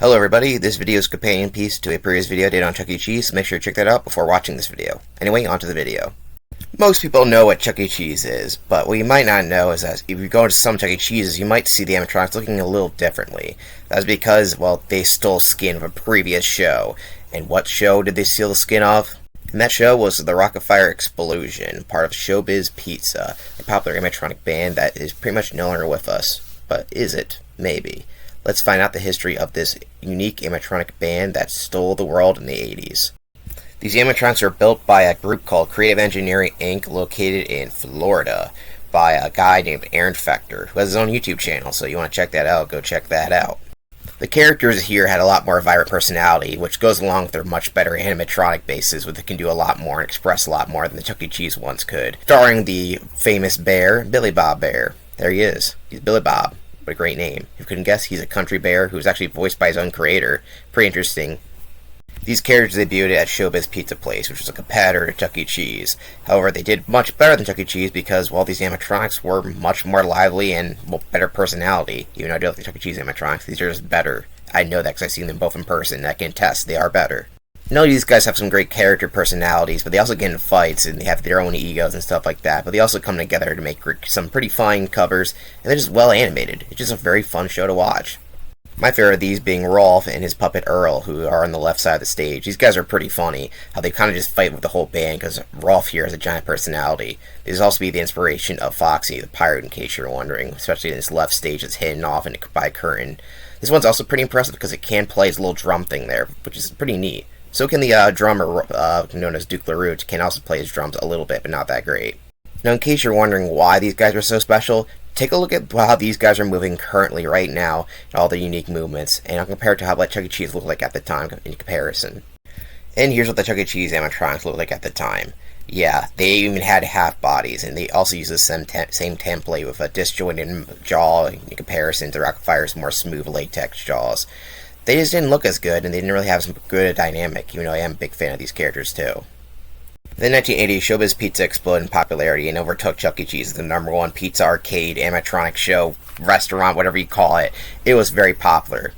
Hello everybody, this video is a companion piece to a previous video I did on Chuck E. Cheese, so make sure to check that out before watching this video. Anyway, on to the video. Most people know what Chuck E. Cheese is, but what you might not know is that if you go to some Chuck E. Cheeses, you might see the animatronics looking a little differently. That's because, well, they stole skin from a previous show. And what show did they steal the skin of? And that show was the Rock-afire Explosion, part of Showbiz Pizza, a popular animatronic band that is pretty much no longer with us. But is it? Maybe. Let's find out the history of this unique animatronic band that stole the world in the 80s. These animatronics are built by a group called Creative Engineering Inc. located in Florida by a guy named Aaron Fector, who has his own YouTube channel, so you want to check that out, go check that out. The characters here had a lot more vibrant personality, which goes along with their much better animatronic bases, where they can do a lot more and express a lot more than the Chuck E. Cheese ones could. Starring the famous bear, Billy Bob Bear. There he is. He's Billy Bob. What a great name. If you couldn't guess, he's a country bear who was actually voiced by his own creator. Pretty interesting. These characters debuted at Showbiz Pizza Place, which was a competitor to Chuck E. Cheese. However, they did much better than Chuck E. Cheese because, well, these animatronics were much more lively and, well, better personality. Even though I do like the Chuck E. Cheese animatronics, these are just better. I know that because I've seen them both in person, and I can attest they are better. No, these guys have some great character personalities, but they also get in fights, and they have their own egos and stuff like that, but they also come together to make some pretty fine covers, and they're just well animated. It's just a very fun show to watch. My favorite of these being Rolf and his puppet Earl, who are on the left side of the stage. These guys are pretty funny, how they kind of just fight with the whole band, because Rolf here has a giant personality. These also be the inspiration of Foxy, the pirate, in case you're wondering, especially in this left stage that's hidden off by a curtain. This one's also pretty impressive because it can play his little drum thing there, which is pretty neat. So can the drummer, known as Duke LaRue, can also play his drums a little bit, but not that great. Now, in case you're wondering why these guys are so special, take a look at how these guys are moving currently right now, and all their unique movements, and I'll compare it to how Chuck E. Cheese looked like at the time in comparison. And here's what the Chuck E. Cheese animatronics looked like at the time. Yeah, they even had half bodies, and they also use the same template with a disjointed jaw in comparison to Rock-afire's more smooth latex jaws. They just didn't look as good, and they didn't really have some good dynamic, even though I am a big fan of these characters too. In the 1980s, Showbiz Pizza exploded in popularity and overtook Chuck E. Cheese as the #1 pizza arcade, animatronic show, restaurant, whatever you call it. It was very popular.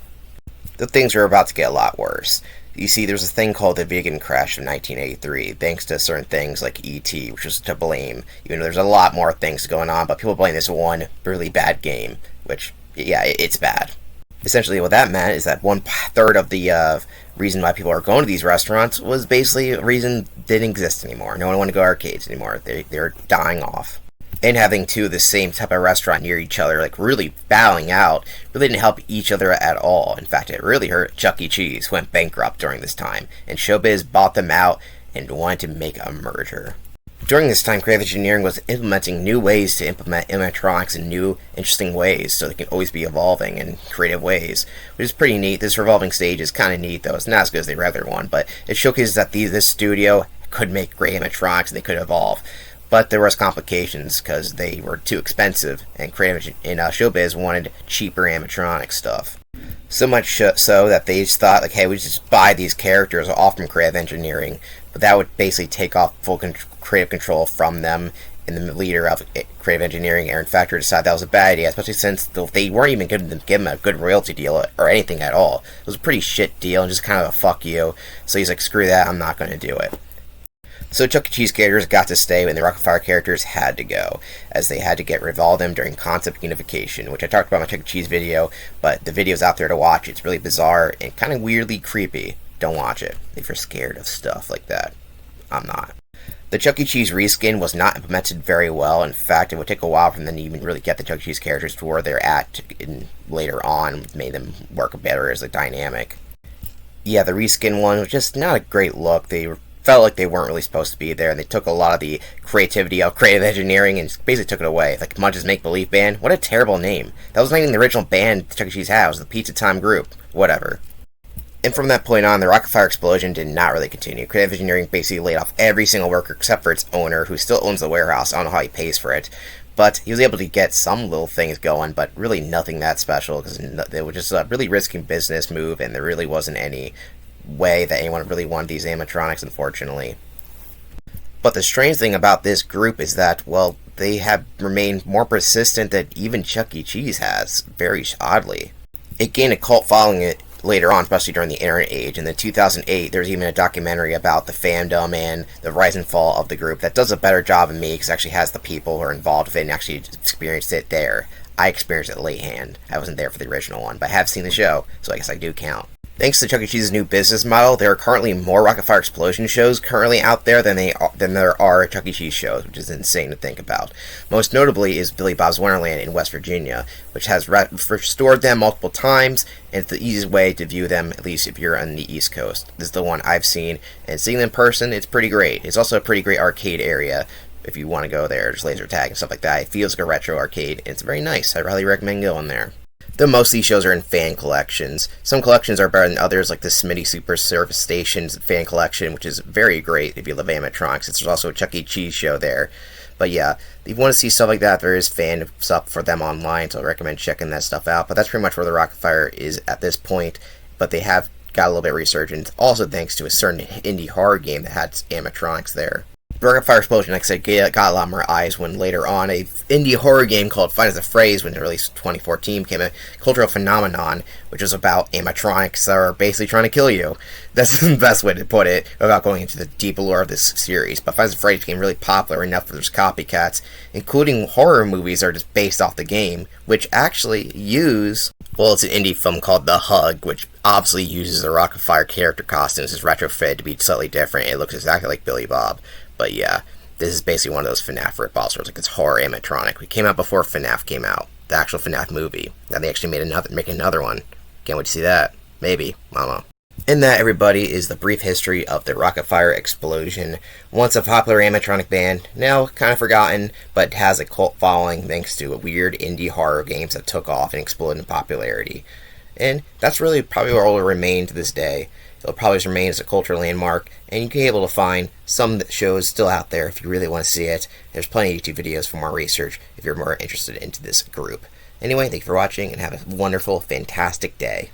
The things were about to get a lot worse. You see, there's a thing called the vegan crash of 1983, thanks to certain things like E.T., which was to blame. Even though there's a lot more things going on, but people blame this one really bad game, which, yeah, it's bad. Essentially, what that meant is that 1/3 of the reason why people are going to these restaurants was basically a reason didn't exist anymore. No one wanted to go to arcades anymore. They're dying off. And having two of the same type of restaurant near each other, like really battling out, really didn't help each other at all. In fact, it really hurt Chuck E. Cheese, who went bankrupt during this time, and Showbiz bought them out and wanted to make a merger. During this time, Creative Engineering was implementing new ways to implement animatronics in new, interesting ways, so they can always be evolving in creative ways, which is pretty neat. This revolving stage is kind of neat, though. It's not as good as the regular one, but it showcases that this studio could make great animatronics and they could evolve. But there was complications because they were too expensive, and Creative and Showbiz wanted cheaper animatronic stuff. So much so that they just thought, like, hey, we just buy these characters off from Creative Engineering, but that would basically take off full creative control from them, and the leader of Creative Engineering, Aaron Fector, decided that was a bad idea, especially since they weren't even going to give him a good royalty deal or anything at all. It was a pretty shit deal and just kind of a fuck you, so he's like, screw that, I'm not going to do it. So Chuck E. Cheese characters got to stay, and the Rock-afire characters had to go, as they had to get rid of all of them during concept unification, which I talked about in my Chuck E. Cheese video, but the video's out there to watch. It's really bizarre and kind of weirdly creepy. Don't watch it if you're scared of stuff like that. I'm not. The Chuck E. Cheese reskin was not implemented very well. In fact, it would take a while for them to even really get the Chuck E. Cheese characters to where they're at later on, made them work better as a dynamic. Yeah, the reskin one was just not a great look. They felt like they weren't really supposed to be there, and they took a lot of the creativity of Creative Engineering and basically took it away. Like Munch's Make Believe Band, what a terrible name. That was not even the original band Chuck E. Cheese had. It was the Pizza Time Group. Whatever. And from that point on, the Rock-afire Explosion did not really continue. Creative Engineering basically laid off every single worker except for its owner, who still owns the warehouse. I don't know how he pays for it. But he was able to get some little things going, but really nothing that special, because they were just a really risky business move, and there really wasn't any way that anyone really wanted these animatronics, unfortunately. But the strange thing about this group is that, well, they have remained more persistent than even Chuck E. Cheese has, very oddly. It gained a cult following later on, especially during the internet age. In the 2008, there's even a documentary about the fandom and the rise and fall of the group that does a better job than me, because it actually has the people who are involved with it and actually experienced it there. I experienced it late hand. I wasn't there for the original one, but I have seen the show, so I guess I do count. Thanks to Chuck E. Cheese's new business model, there are currently more Rock-afire Explosion shows currently out there than there are Chuck E. Cheese shows, which is insane to think about. Most notably is Billy Bob's Wonderland in West Virginia, which has restored them multiple times, and it's the easiest way to view them, at least if you're on the East Coast. This is the one I've seen, and seeing them in person, it's pretty great. It's also a pretty great arcade area if you want to go there, just laser tag and stuff like that. It feels like a retro arcade, and it's very nice. I highly recommend going there. Though most of these shows are in fan collections. Some collections are better than others, like the Smitty Super Service Stations fan collection, which is very great if you love animatronics. There's also a Chuck E. Cheese show there. But yeah, if you want to see stuff like that, there is fan stuff for them online, so I recommend checking that stuff out. But that's pretty much where the Rock-afire is at this point. But they have got a little bit resurgent, also thanks to a certain indie horror game that had animatronics there. Rock-afire Explosion, like I said, got a lot more eyes when later on a indie horror game called Find the Phrase, when it released in 2014, became a cultural phenomenon, which was about animatronics that are basically trying to kill you. That's the best way to put it, without going into the deep lore of this series. But Find the Phrase became really popular enough that there's copycats, including horror movies that are just based off the game, which actually use... Well, it's an indie film called The Hug, which obviously uses the Rock-afire character costumes as retrofitted to be slightly different. It looks exactly like Billy Bob. But yeah, this is basically one of those FNAF rip-offs where it's like it's horror animatronic. It came out before FNAF came out, the actual FNAF movie. Now they actually make another one. Can't wait to see that. Maybe. I don't know. And that, everybody, is the brief history of the Rock-afire Explosion. Once a popular animatronic band, now kind of forgotten, but has a cult following thanks to weird indie horror games that took off and exploded in popularity. And that's really probably where it will remain to this day. It'll probably just remain as a cultural landmark, and you can be able to find some shows still out there if you really want to see it. There's plenty of YouTube videos for more research if you're more interested into this group. Anyway, thank you for watching, and have a wonderful, fantastic day.